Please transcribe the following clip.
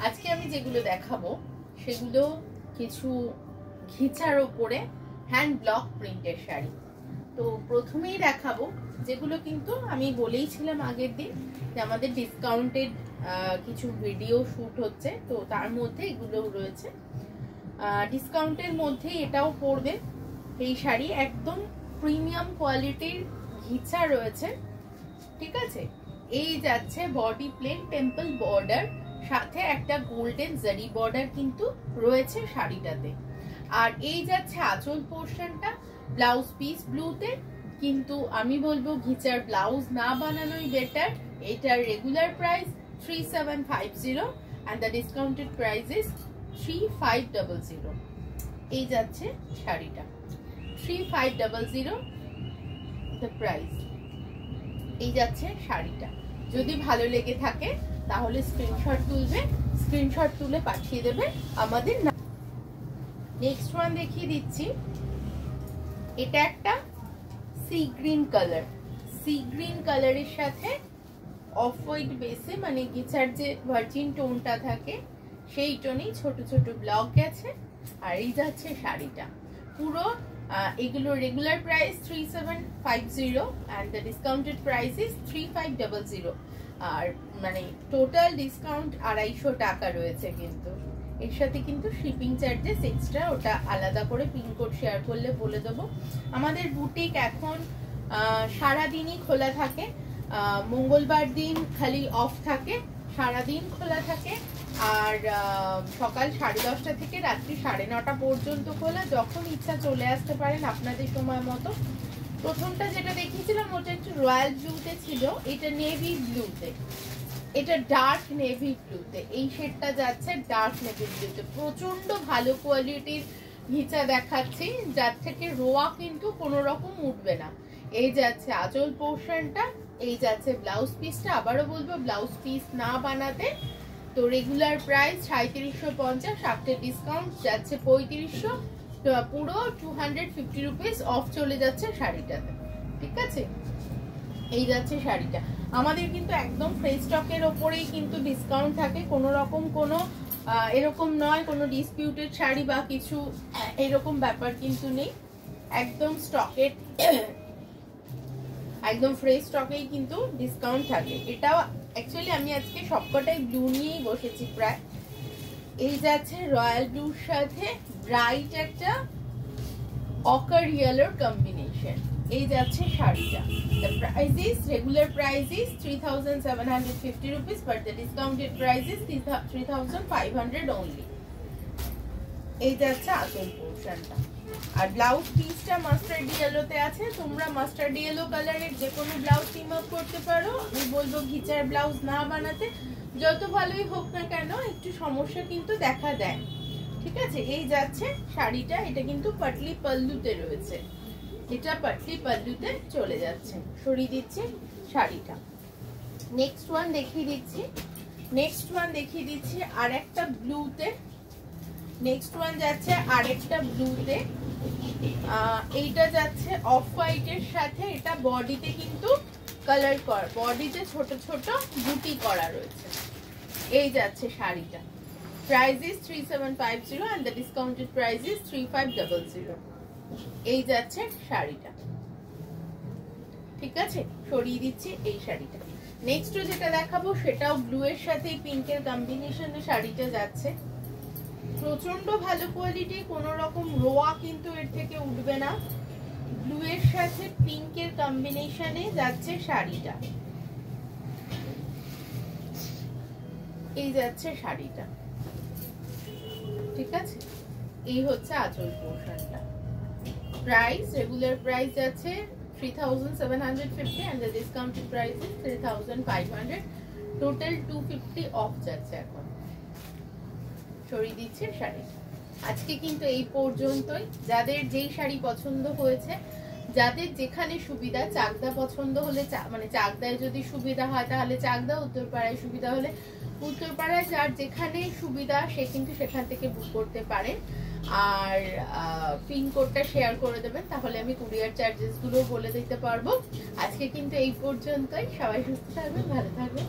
আজকে আমি যেগুলো দেখাবো সেগুলো কিছু ঘিচার উপরে হ্যান্ড ব্লক প্রিন্টের শাড়ি। তো প্রথমেই দেখাবো যেগুলো কিন্তু আমি বলেইছিলাম আগের দিন যে আমাদের ডিসকাউন্টেড কিছু ভিডিও শুট হচ্ছে, তো তার মধ্যে এগুলো রয়েছে। ডিসকাউন্টের মধ্যে এটাও পড়বে এই শাড়ি, একদম প্রিমিয়াম কোয়ালিটির ঘিচা রয়েছে, ঠিক আছে। এই যাচ্ছে বডি প্লেন টেম্পল বর্ডার, সাথে একটা গোল্ডেন জারি বর্ডার কিন্তু রয়েছে শাড়িটাতে। আর এই যাচ্ছে আঁচল পোর্শনটা, ব্লাউজ পিস ব্লুতে, কিন্তু আমি বলবো ঘিচার ব্লাউজ না বানানোই বেটার। এটার regular price 3750 and the discounted price is 3500। এই যাচ্ছে শাড়িটা 3500 the price। এই যাচ্ছে শাড়িটা, যদি ভালো লেগে থাকে তাহলে স্ক্রিনশট তুলবে, স্ক্রিনশট তুলে পাঠিয়ে দেবে আমাদের। নেক্সট ওয়ান দেখিয়ে দিচ্ছি। এটা একটা sea green colour, sea green কালারের সাথে অফ হোয়াইট বেসে, মানে গিচার যে ভার্জিন টোনটা থাকে সেই টোনেই ছোট ছোট ব্লক গেছে। আর এই যাচ্ছে শাড়িটা পুরো। এগুলো regular price 3750 and the discounted price is 3500। আর মানে টোটাল ডিসকাউন্ট 250 টাকা রয়েছে, কিন্তু এর সাথে কিন্তু শিপিং চার্জেস এক্সট্রা, ওটা আলাদা করে পিনকোড শেয়ার করলে বলে দেবো। আমাদের বুটিক এখন সারাদিনই খোলা থাকে, মঙ্গলবার দিন খালি অফ থাকে, সারাদিন খোলা থাকে। আর সকাল 10:30 থেকে রাত্রি 9:30 পর্যন্ত খোলা, যখন ইচ্ছা চলে আসতে পারেন আপনাদের সময় মতো। প্রথমটা যেটা দেখিয়েছিলাম ওটা একটু রয়্যাল ব্লুতে ছিল, এটা নেভি ব্লুতে, এটা ডার্ক নেভি ব্লুতে। এই শেডটা যাচ্ছে ডার্ক নেভি ব্লুতে, প্রচন্ড ভালো কোয়ালিটির ঘিচা দেখাচ্ছি, যার থেকে রোয়া কিন্তু কোনো রকম উঠবে না। এই যাচ্ছে আঁচল পোর্শনটা, এই যাচ্ছে ব্লাউজ পিসটা। আবারও বলবো ব্লাউজ পিস না বানাতে তো রেগুলার প্রাইস 3750, আফটার ডিসকাউন্ট যাচ্ছে 3500, পুরো 250 রুপিস অফ চলে যাচ্ছে শাড়িটাতে, ঠিক আছে। এই যাচ্ছে শাড়িটা। আমাদের কিন্তু একদম ফ্রেশ স্টকের ওপরেই কিন্তু ডিসকাউন্ট থাকে, কোনো রকম কোনো এরকম নয় কোনো ডিসপিউটেড শাড়ি বা কিছু এরকম ব্যাপার কিন্তু নেই, একদম স্টকের একদম ফ্রেশ স্টকেই কিন্তু ডিসকাউন্ট থাকে। এটাও অ্যাকচুয়ালি আমি আজকে সবকটাই ব্লু নিয়েই বসেছি প্রায়। এই যাচ্ছে রয়্যাল ব্লুর সাথে ব্রাইট একটা অকার ইয়েলোর কম্বিনেশন। এই যাচ্ছে শাড়িটা। The price is regular price is 3750 rupees, but the discounted price is 3500 only। এই যাচ্ছে আঁচল পোর্শনটা। আর ব্লাউজ পিসটা মাস্টার্ড ইয়েলোতে আছে, তোমরা মাস্টার্ড ইয়েলো কালারের যে কোনো ব্লাউজ টিম আপ করতে পারো। আমি বলবো ঘিচার ব্লাউজ না বানাতে, যত ভালোই হোক না কেন একটু সমস্যা কিন্তু দেখা দেয়, ঠিক আছে। এই যাচ্ছে শাড়িটা, এটা কিন্তু পাটলি পাল্লুতে রয়েছে, এটা পাটলি পাল্লুতে চলে যাচ্ছে। সরিয়ে দিচ্ছি শাড়িটা। নেক্সট ওয়ান দেখিয়ে দিচ্ছি, নেক্সট ওয়ান দেখিয়ে দিচ্ছি আর একটা ব্লুতে। নেক্সট ওয়ান যাচ্ছে আরেকটা ব্লুতে, এইটা যাচ্ছে অফ হোয়াইটের সাথে, এটা বডিতে কিন্তু কালার করা, বডিতে ছোট ছোট বুটি করা রয়েছে। এই যাচ্ছে শাড়িটা, price is 3750 and the discounted price is 3500। এই যাচ্ছে শাড়িটা, ঠিক আছে। সরিয়ে দিচ্ছি এই শাড়িটা। নেক্সট যেটা দেখাবো সেটাও ব্লু এর সাথে পিঙ্কের কম্বিনেশনে শাড়িটা যাচ্ছে, প্রচন্ড ভালো কোয়ালিটি, কোনো রকম রোয়া কিন্তু এর থেকে উঠবে না। ব্লু এর সাথে পিঙ্কের কম্বিনেশনে যাচ্ছে শাড়িটা। এই যাচ্ছে শাড়িটা, ঠিক আছে। এই হচ্ছে আঁচল পোর্শনটা। প্রাইস রেগুলার প্রাইস যাচ্ছে 3750 and the discounted price is 3500, total 250 of যাচ্ছে এখন। সরিয়ে দিচ্ছে শাড়ি। আজকে কিন্তু এই পর্যন্তই। যাদের যেই শাড়ি পছন্দ হয়েছে, যাদের যেখানে সুবিধা, চাকদা পছন্দ হলে মানে চাকদায় যদি সুবিধা হয় তাহলে চাকদা, উত্তরপাড়ায় সুবিধা হলে উত্তরপাড়ায়, যার যেখানে সুবিধা সে কিন্তু সেখান থেকে বুক করতে পারেন। আর পিনকোডটা শেয়ার করে দেবেন, তাহলে আমি কুরিয়ার চার্জেস গুলো বলে দিতে পারবো। আজকে কিন্তু এই পর্যন্তই। সবাই সুস্থ থাকবেন, ভালো থাকবেন।